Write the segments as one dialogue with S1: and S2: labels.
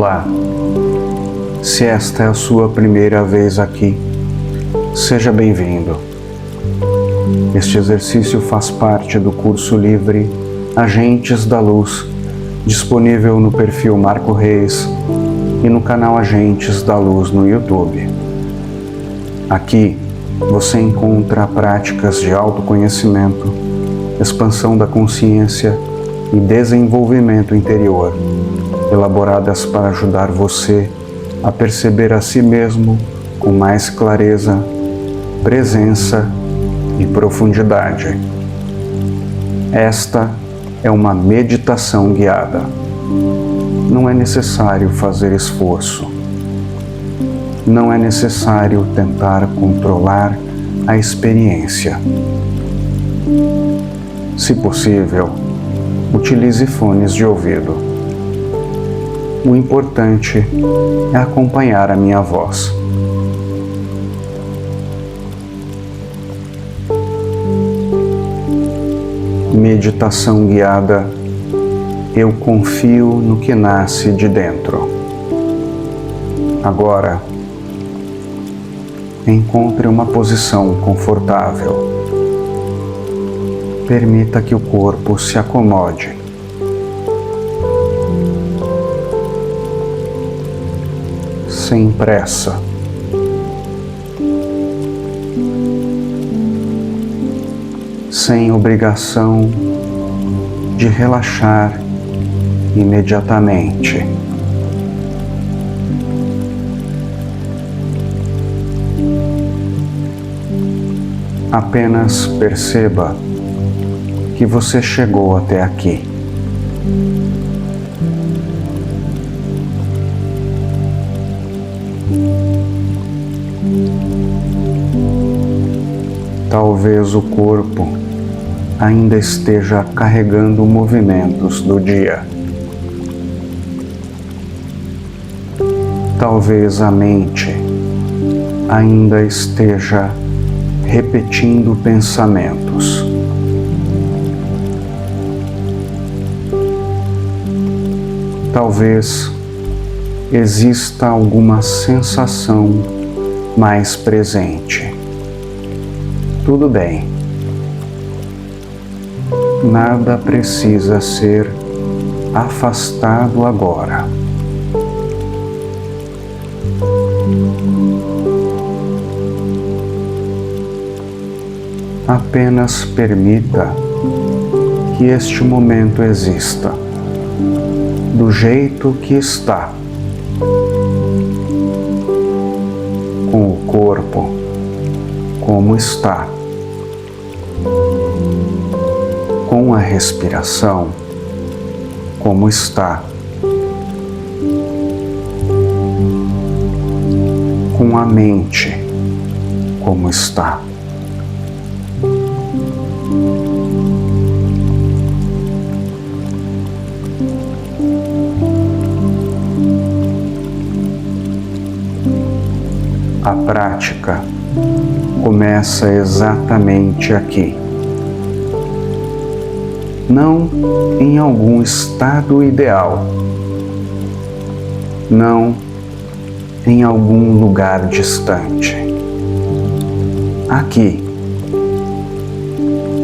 S1: Olá, se esta é a sua primeira vez aqui, seja bem-vindo. Este exercício faz parte do curso livre Agentes da Luz, disponível no perfil Marco Reis e no canal Agentes da Luz no YouTube. Aqui você encontra práticas de autoconhecimento, expansão da consciência e desenvolvimento interior, elaboradas para ajudar você a perceber a si mesmo com mais clareza, presença e profundidade. Esta é uma meditação guiada. Não é necessário fazer esforço. Não é necessário tentar controlar a experiência. Se possível, utilize fones de ouvido. O importante é acompanhar a minha voz. Meditação guiada. Eu confio no que nasce de dentro. Agora, encontre uma posição confortável. Permita que o corpo se acomode. Sem pressa. Sem obrigação de relaxar imediatamente. Apenas perceba que você chegou até aqui. Talvez o corpo ainda esteja carregando movimentos do dia. Talvez a mente ainda esteja repetindo pensamentos. Talvez exista alguma sensação mais presente. Tudo bem. Nada precisa ser afastado agora. Apenas permita que este momento exista, do jeito que está, com o corpo como está, com a respiração como está, com a mente como está. A prática começa exatamente aqui. Não em algum estado ideal. Não em algum lugar distante. Aqui,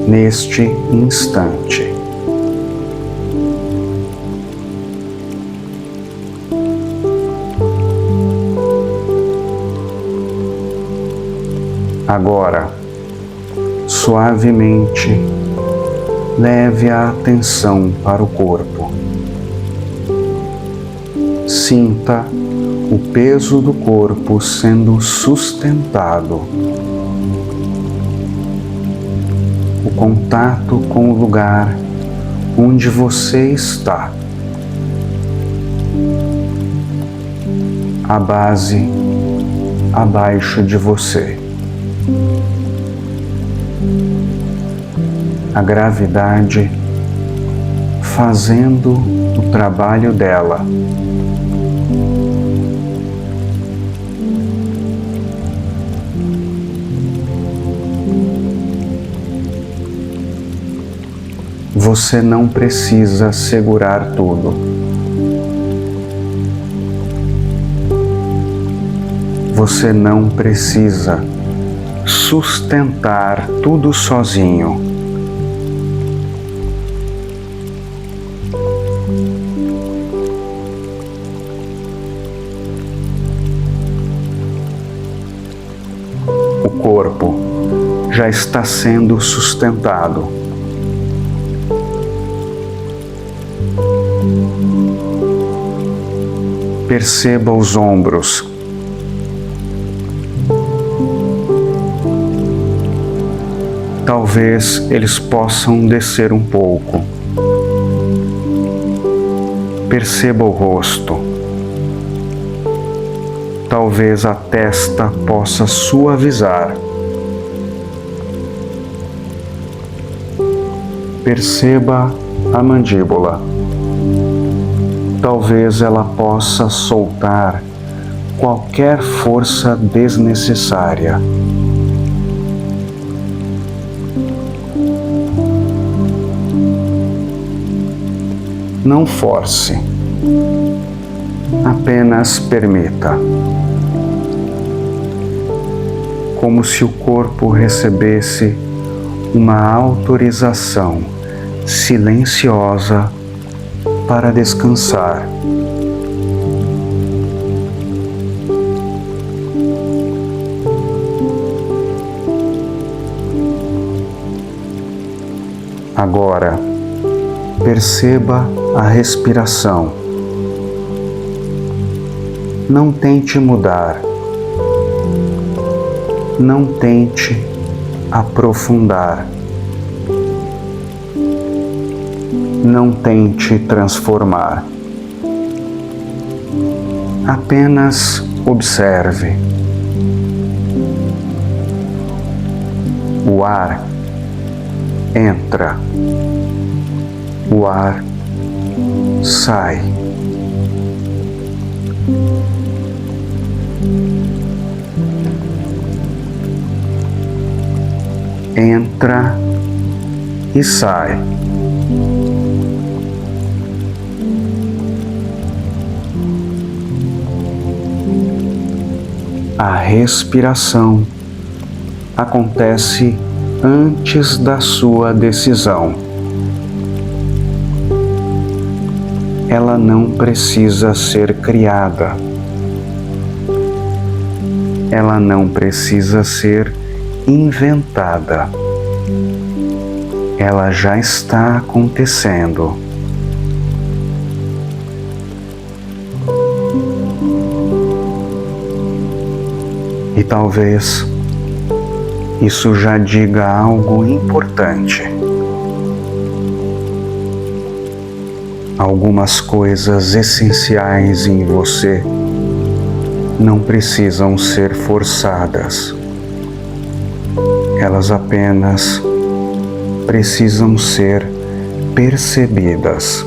S1: neste instante. Agora, suavemente, leve a atenção para o corpo. Sinta o peso do corpo sendo sustentado. O contato com o lugar onde você está. A base abaixo de você. A gravidade fazendo o trabalho dela. Você não precisa segurar tudo. Você não precisa sustentar tudo sozinho. O corpo já está sendo sustentado. Perceba os ombros. Talvez eles possam descer um pouco. Perceba o rosto. Talvez a testa possa suavizar. Perceba a mandíbula. Talvez ela possa soltar qualquer força desnecessária. Não force, apenas permita. Como se o corpo recebesse uma autorização silenciosa para descansar. Agora, perceba a respiração. Não tente mudar. Não tente aprofundar. Não tente transformar. Apenas observe. O ar entra. O ar sai. Entra e sai. A respiração acontece antes da sua decisão. Ela não precisa ser criada. Ela não precisa ser inventada. Ela já está acontecendo. E talvez isso já diga algo importante. Algumas coisas essenciais em você não precisam ser forçadas. Elas apenas precisam ser percebidas.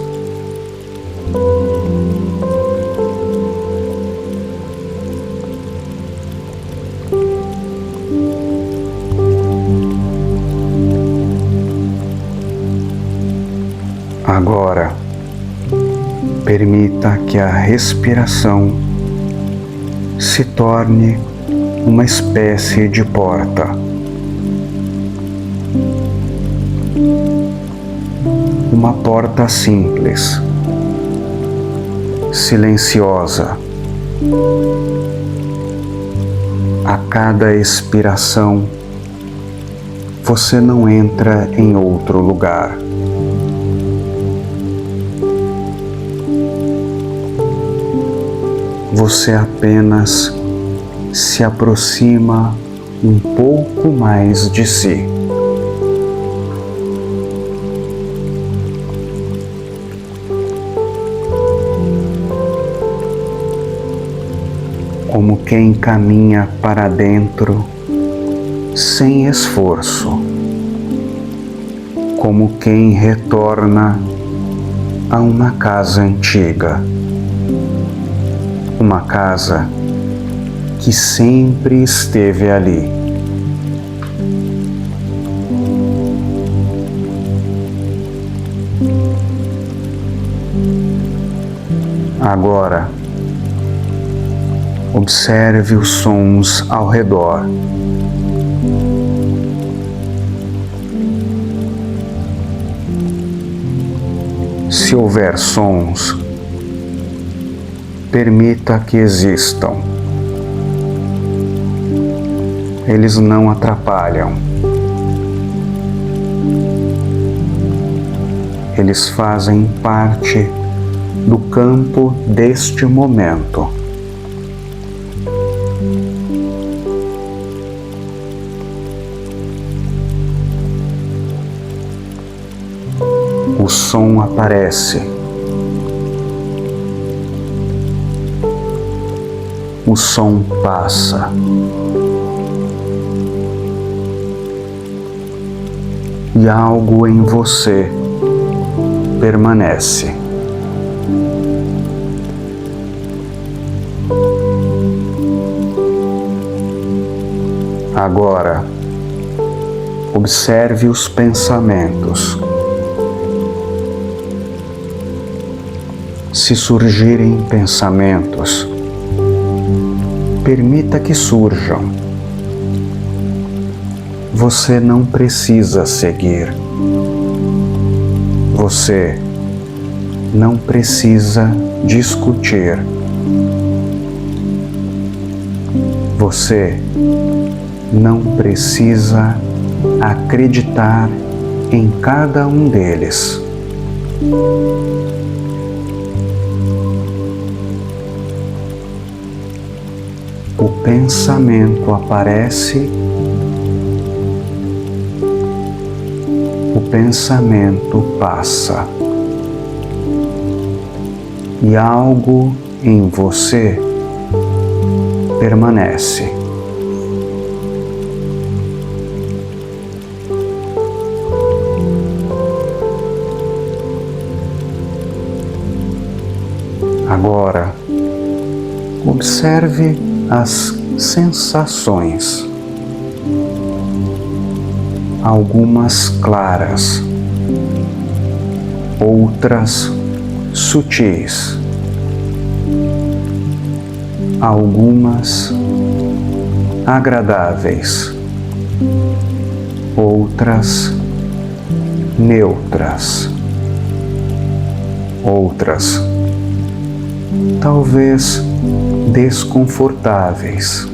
S1: Agora, permita que a respiração se torne uma espécie de porta. Uma porta simples, silenciosa. A cada expiração, você não entra em outro lugar. Você apenas se aproxima um pouco mais de si. Como quem caminha para dentro sem esforço. Como quem retorna a uma casa antiga. Uma casa que sempre esteve ali. Agora, Observe os sons ao redor. Se houver sons, permita que existam. Eles não atrapalham. Eles fazem parte do campo deste momento. O som aparece. O som passa. E algo em você permanece. Agora, observe os pensamentos. Se surgirem pensamentos, permita que surjam. Você não precisa seguir. Você não precisa discutir. Você não precisa acreditar em cada um deles. O pensamento aparece, o pensamento passa, e algo em você permanece. Agora, observe as sensações, algumas claras, outras sutis, algumas agradáveis, outras neutras, outras talvez desconfortáveis.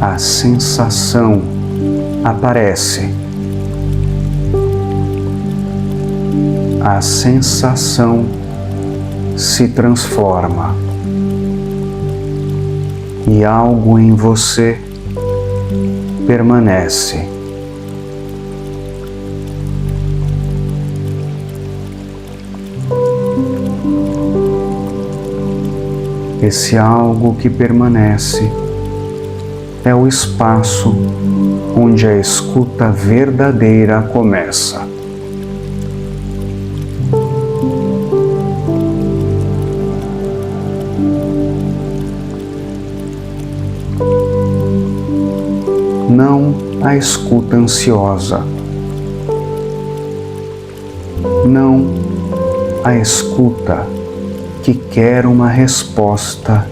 S1: A sensação aparece. A sensação se transforma. E algo em você permanece. Esse algo que permanece é o espaço onde a escuta verdadeira começa. Não a escuta ansiosa. Não a escuta que quer uma resposta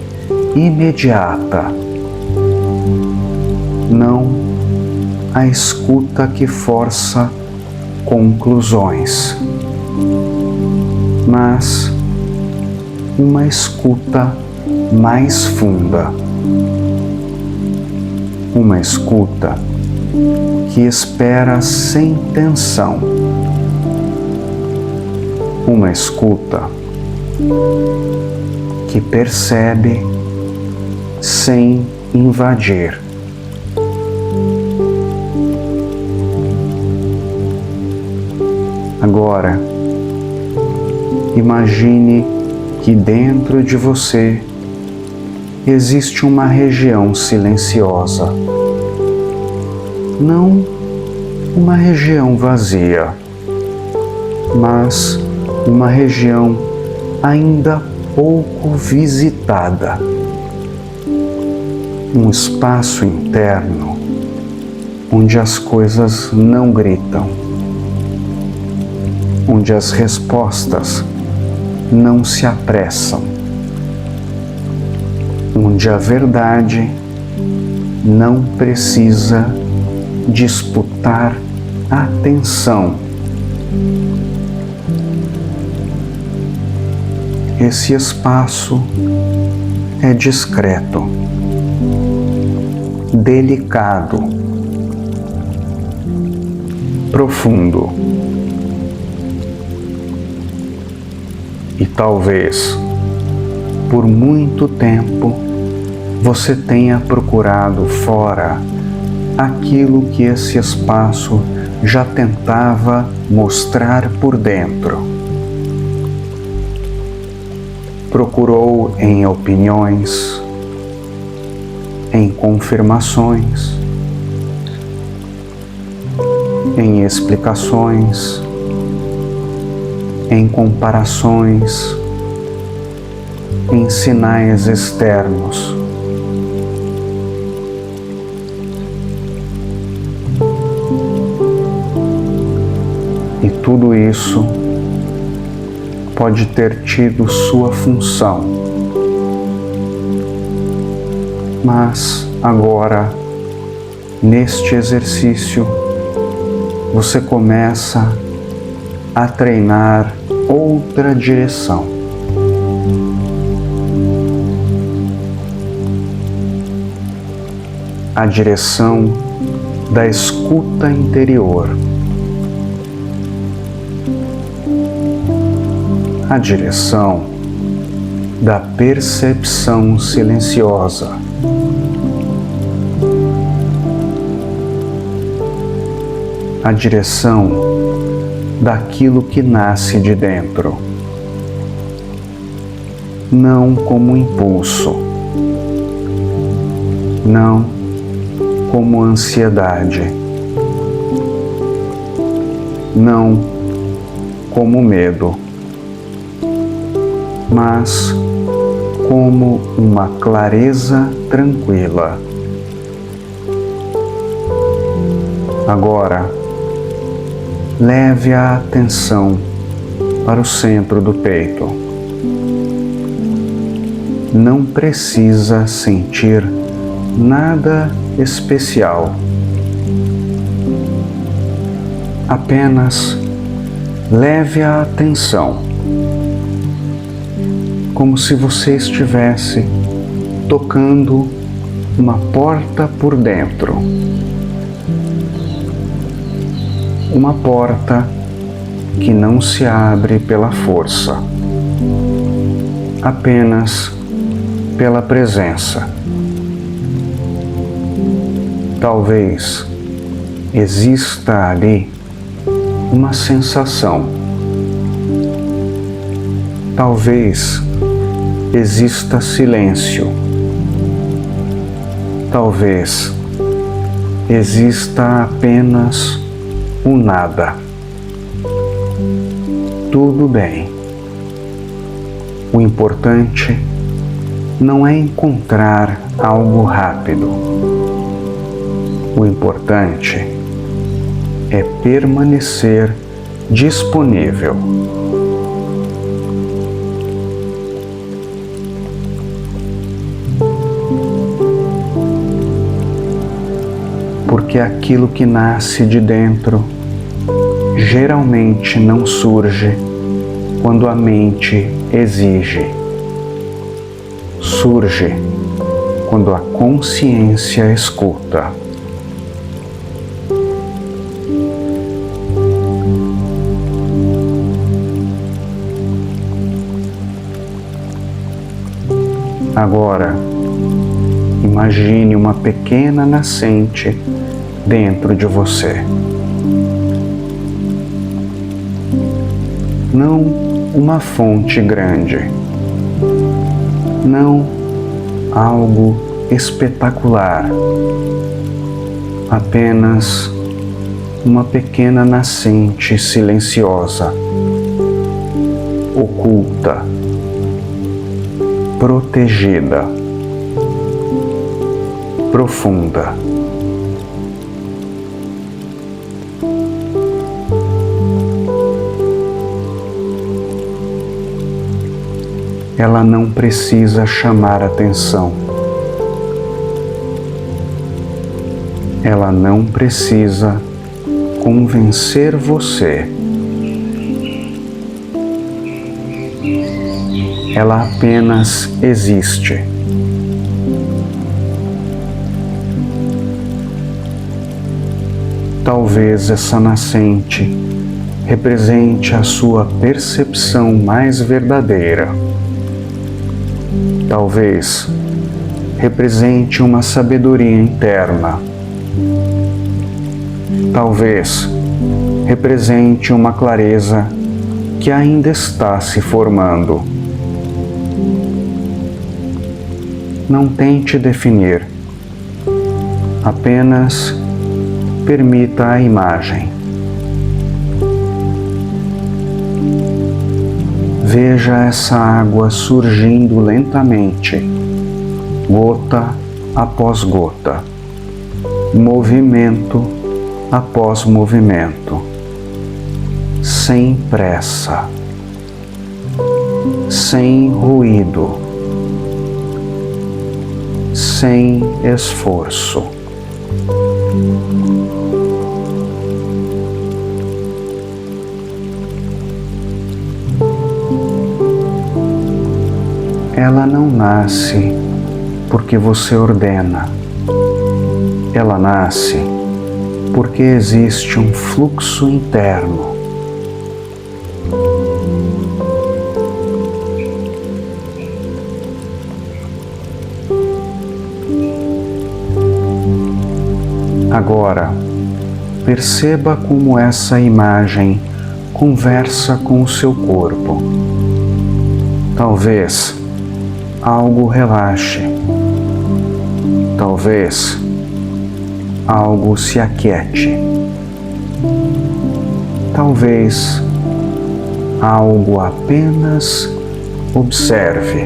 S1: imediata. Não a escuta que força conclusões, mas uma escuta mais funda. Uma escuta que espera sem tensão. Uma escuta que percebe sem invadir. Agora, imagine que dentro de você existe uma região silenciosa. Não uma região vazia, mas uma região ainda pouco visitada. Um espaço interno onde as coisas não gritam, onde as respostas não se apressam, onde a verdade não precisa disputar atenção. Esse espaço é discreto, delicado, profundo. E talvez, por muito tempo, você tenha procurado fora aquilo que esse espaço já tentava mostrar por dentro. Procurou em opiniões, em confirmações, em explicações, em comparações, em sinais externos. E tudo isso pode ter tido sua função. Mas agora, neste exercício, você começa a treinar outra direção. A direção da escuta interior. A direção da percepção silenciosa. A direção daquilo que nasce de dentro, não como impulso, não como ansiedade, não como medo, mas como uma clareza tranquila. Agora, leve a atenção para o centro do peito. Não precisa sentir nada especial. Apenas leve a atenção, como se você estivesse tocando uma porta por dentro. Uma porta que não se abre pela força, apenas pela presença. Talvez exista ali uma sensação. Talvez exista silêncio. Talvez exista apenas o nada. Tudo bem. O importante não é encontrar algo rápido. O importante é permanecer disponível. Porque aquilo que nasce de dentro geralmente não surge quando a mente exige. Surge quando a consciência escuta. Agora, imagine uma pequena nascente dentro de você. Não uma fonte grande, não algo espetacular, apenas uma pequena nascente silenciosa, oculta, protegida, profunda. ela não precisa chamar atenção. Ela não precisa convencer você. Ela apenas existe. Talvez essa nascente represente a sua percepção mais verdadeira. Talvez represente uma sabedoria interna. Talvez represente uma clareza que ainda está se formando. Não tente definir, apenas permita a imagem. Veja essa água surgindo lentamente, gota após gota, movimento após movimento, sem pressa, sem ruído, sem esforço. Ela não nasce porque você ordena. Ela nasce porque existe um fluxo interno. Agora, perceba como essa imagem conversa com o seu corpo. Talvez algo relaxe. Talvez algo se aquiete. Talvez algo apenas observe.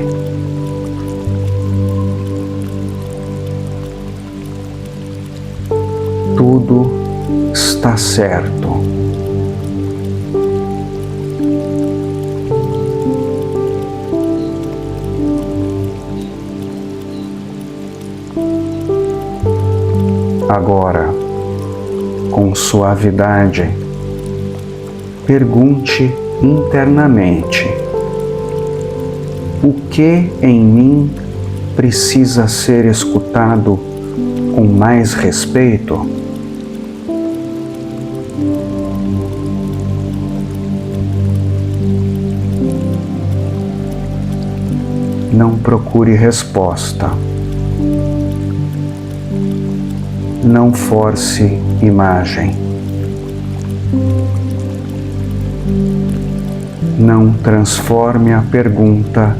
S1: Tudo está certo. Agora, com suavidade, pergunte internamente: o que em mim precisa ser escutado com mais respeito? Não procure resposta. Não force imagem. Não transforme a pergunta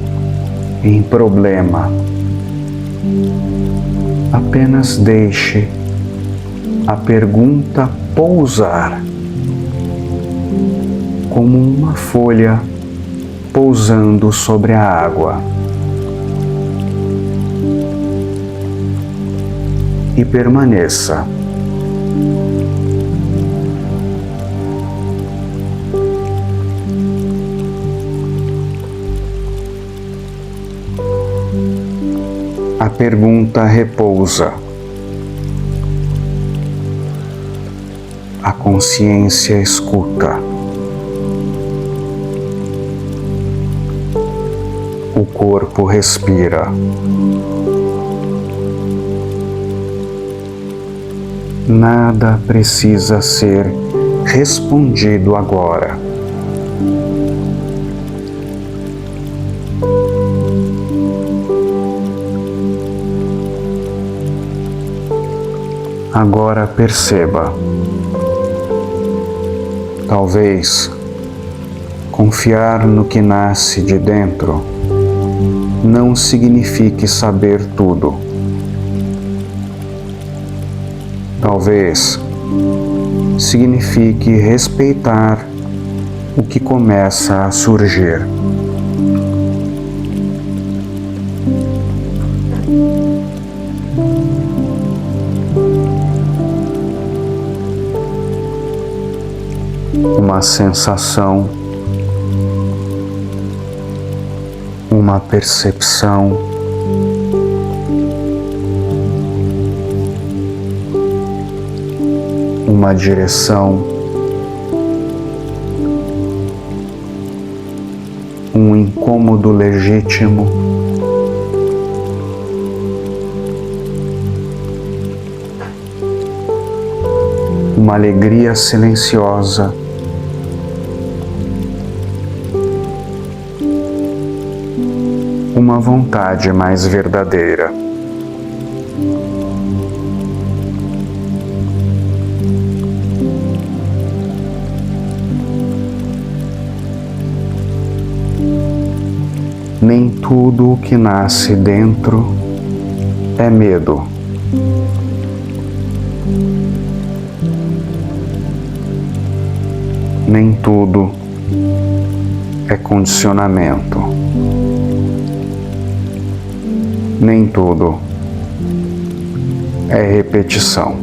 S1: em problema. Apenas deixe a pergunta pousar, como uma folha pousando sobre a água. E permaneça. A pergunta repousa. A consciência escuta. O corpo respira. Nada precisa ser respondido agora. Agora perceba. Talvez confiar no que nasce de dentro não signifique saber tudo. Talvez signifique respeitar o que começa a surgir. Uma sensação, uma percepção, uma direção, um incômodo legítimo, uma alegria silenciosa, uma vontade mais verdadeira. Nem tudo o que nasce dentro é medo. Nem tudo é condicionamento. Nem tudo é repetição.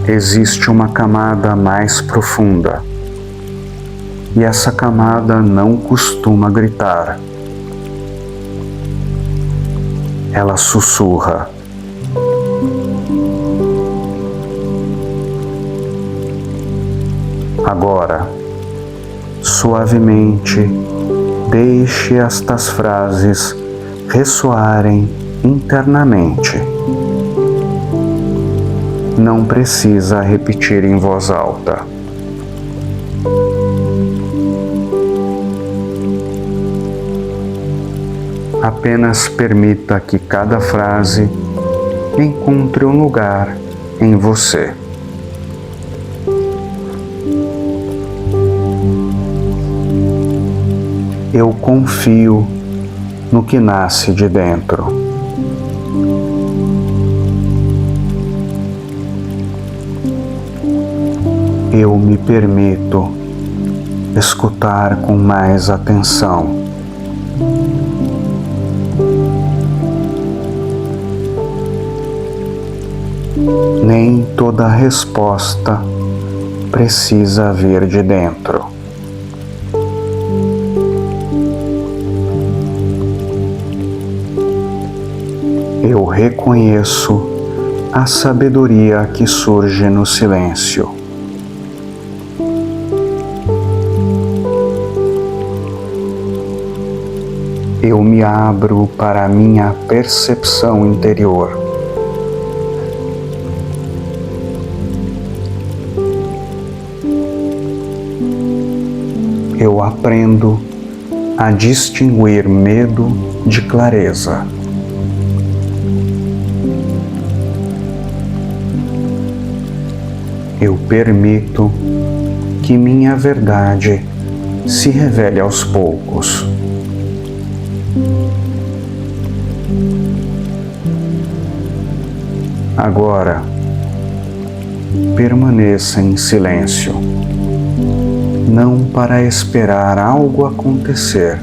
S1: Existe uma camada mais profunda, e essa camada não costuma gritar. Ela sussurra. Agora, suavemente, deixe estas frases ressoarem internamente. Não precisa repetir em voz alta. Apenas permita que cada frase encontre um lugar em você. Eu confio no que nasce de dentro. Eu me permito escutar com mais atenção. Nem toda resposta precisa vir de dentro. Eu reconheço a sabedoria que surge no silêncio. Eu me abro para a minha percepção interior. Eu aprendo a distinguir medo de clareza. Eu permito que minha verdade se revele aos poucos. Agora, permaneça em silêncio, não para esperar algo acontecer,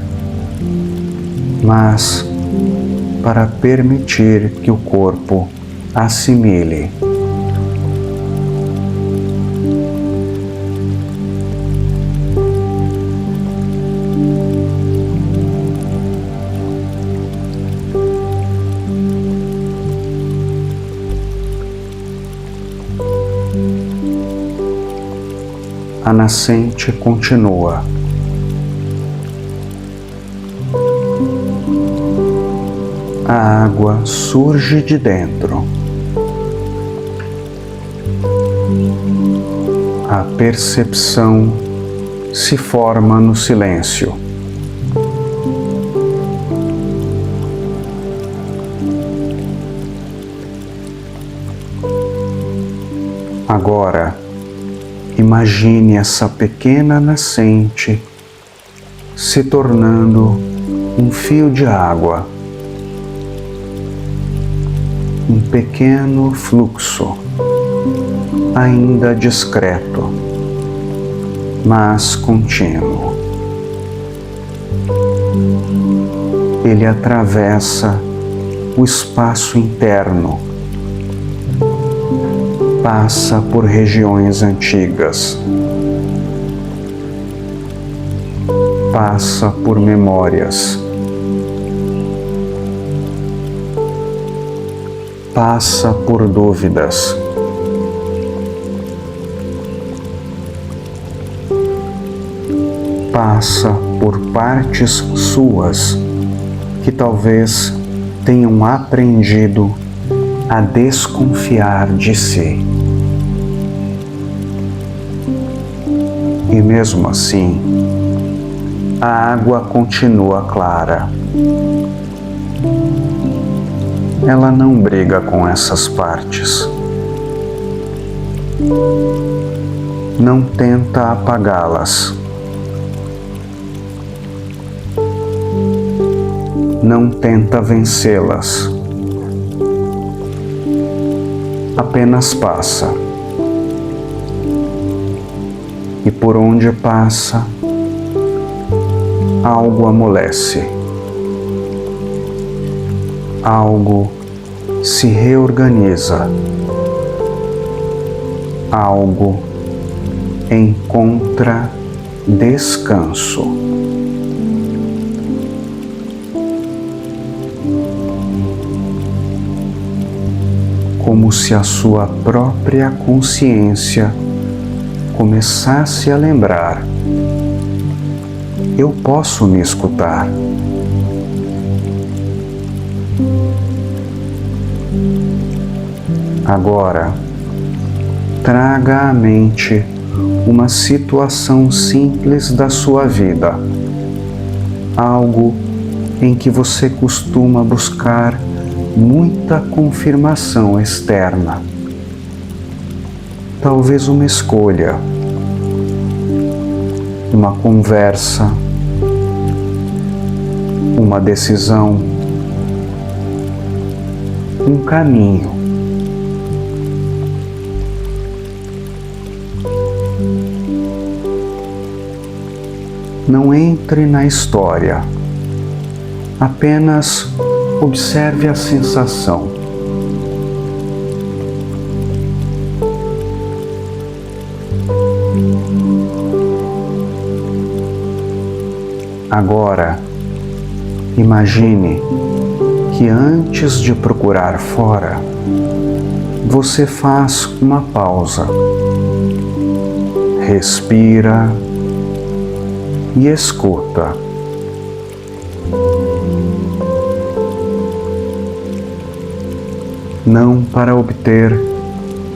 S1: mas para permitir que o corpo assimile. A nascente continua. A água surge de dentro. A percepção se forma no silêncio. Agora, imagine essa pequena nascente se tornando um fio de água, um pequeno fluxo, ainda discreto, mas contínuo. ele atravessa o espaço interno, passa por regiões antigas, passa por memórias, passa por dúvidas, passa por partes suas que talvez tenham aprendido a desconfiar de si. E mesmo assim, a água continua clara. Ela não briga com essas partes. Não tenta apagá-las. Não tenta vencê-las. Apenas passa. E por onde passa, algo amolece. Algo se reorganiza. Algo encontra descanso. Como se a sua própria consciência começasse a lembrar: eu posso me escutar. Agora, traga à mente uma situação simples da sua vida, algo em que você costuma buscar muita confirmação externa. Talvez uma escolha, uma conversa, uma decisão, um caminho. Não entre na história, apenas observe a sensação. Agora, imagine que antes de procurar fora, você faz uma pausa, respira e escuta. Não para obter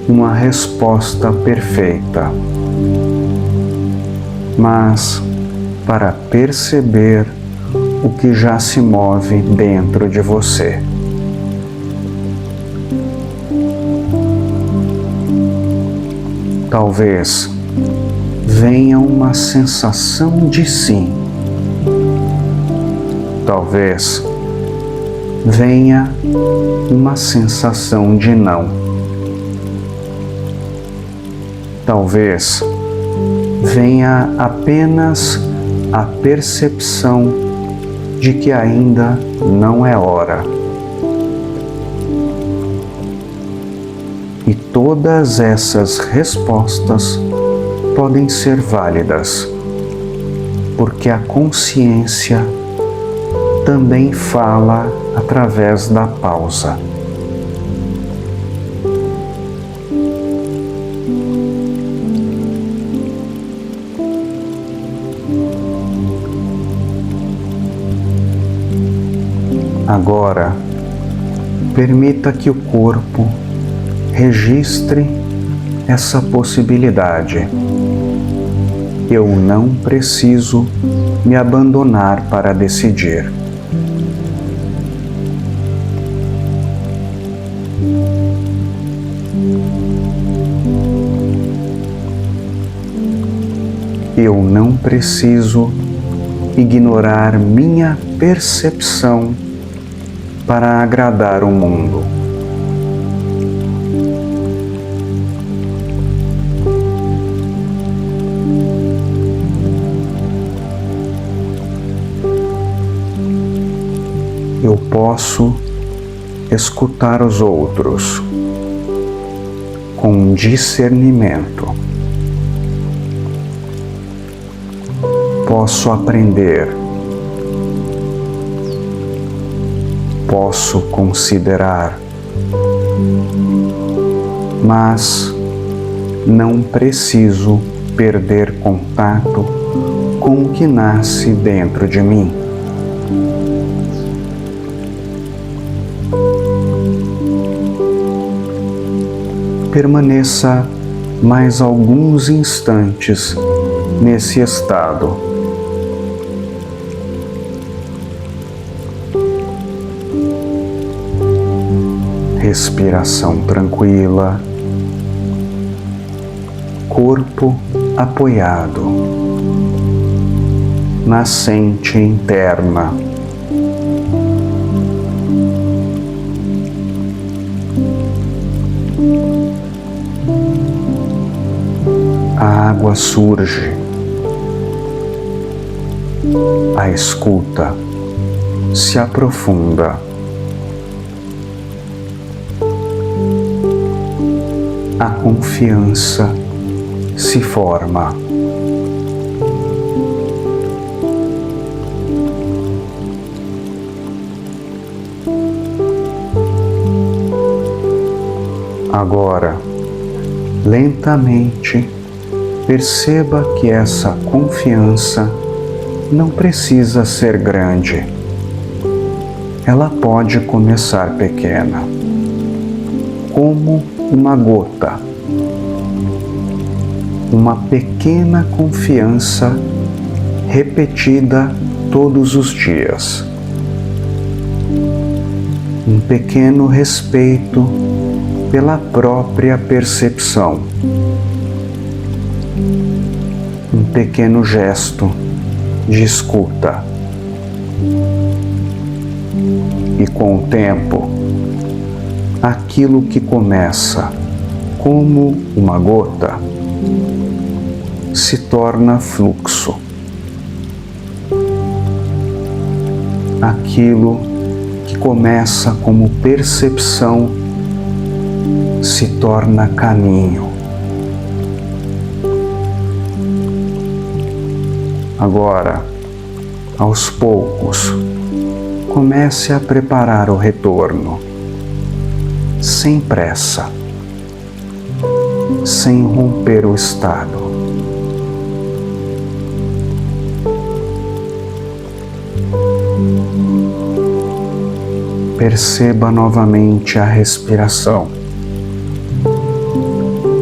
S1: uma resposta perfeita, mas para perceber o que já se move dentro de você. Talvez venha uma sensação de sim. Talvez venha uma sensação de não. Talvez venha apenas a percepção de que ainda não é hora. E todas essas respostas podem ser válidas, porque a consciência também fala através da pausa. Agora, permita que o corpo registre essa possibilidade. Eu não preciso me abandonar para decidir. Eu não preciso ignorar minha percepção para agradar o mundo. eu posso escutar os outros com discernimento. Posso aprender. Posso considerar. Mas não preciso perder contato com o que nasce dentro de mim. Permaneça mais alguns instantes nesse estado. Respiração tranquila, corpo apoiado, nascente interna. A água surge, a escuta se aprofunda. A confiança se forma. Agora, lentamente, perceba que essa confiança não precisa ser grande. Ela pode começar pequena, como uma gota. Uma pequena confiança repetida todos os dias. Um pequeno respeito pela própria percepção. Um pequeno gesto de escuta. E com o tempo, aquilo que começa como uma gota se torna fluxo. Aquilo que começa como percepção se torna caminho. Agora, aos poucos, comece a preparar o retorno, sem pressa, sem romper o estado. Perceba novamente a respiração,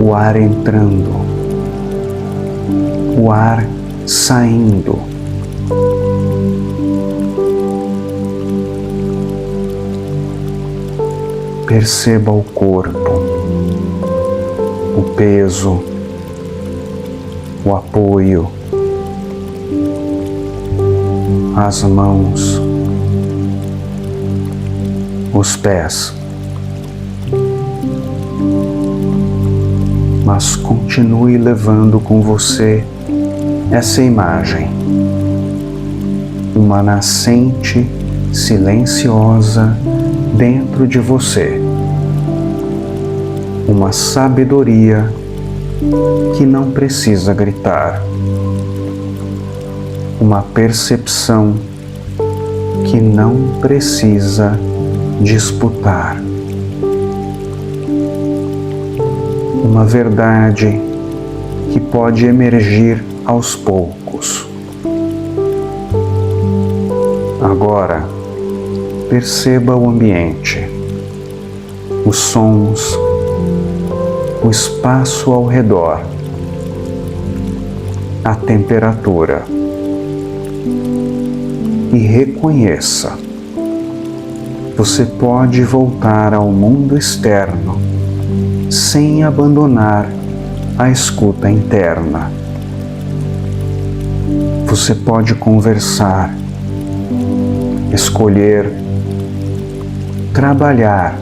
S1: o ar entrando, o ar saindo. Perceba o corpo, o peso, o apoio, as mãos, os pés. Mas continue levando com você essa imagem, uma nascente silenciosa dentro de você, uma sabedoria que não precisa gritar, uma percepção que não precisa disputar, uma verdade que pode emergir aos poucos. Agora, perceba o ambiente, os sons, o espaço ao redor, a temperatura e reconheça. Você pode voltar ao mundo externo sem abandonar a escuta interna. Você pode conversar, escolher, trabalhar,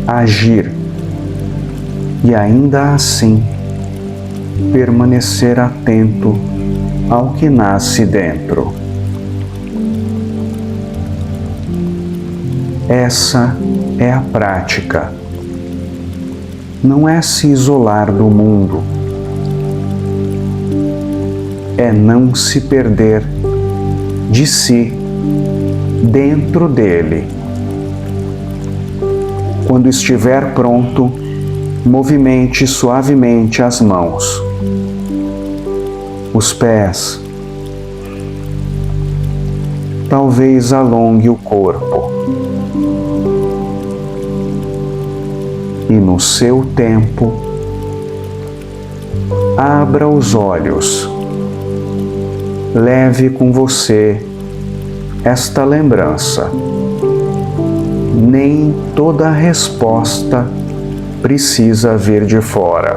S1: agir e ainda assim permanecer atento ao que nasce dentro. Essa é a prática. Não é se isolar do mundo. É não se perder de si dentro dele. Quando estiver pronto, movimente suavemente as mãos, os pés. Talvez alongue o corpo. E no seu tempo, abra os olhos. Leve com você esta lembrança. Nem toda resposta precisa vir de fora.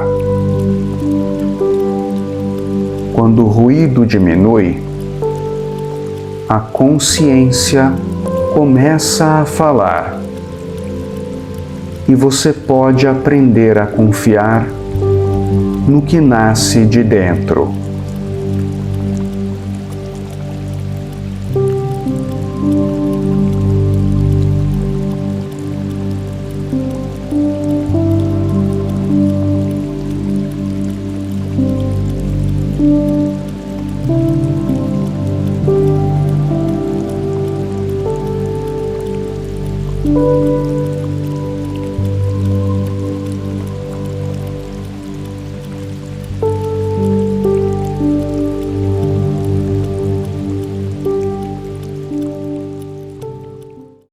S1: Quando o ruído diminui, a consciência começa a falar. E você pode aprender a confiar no que nasce de dentro.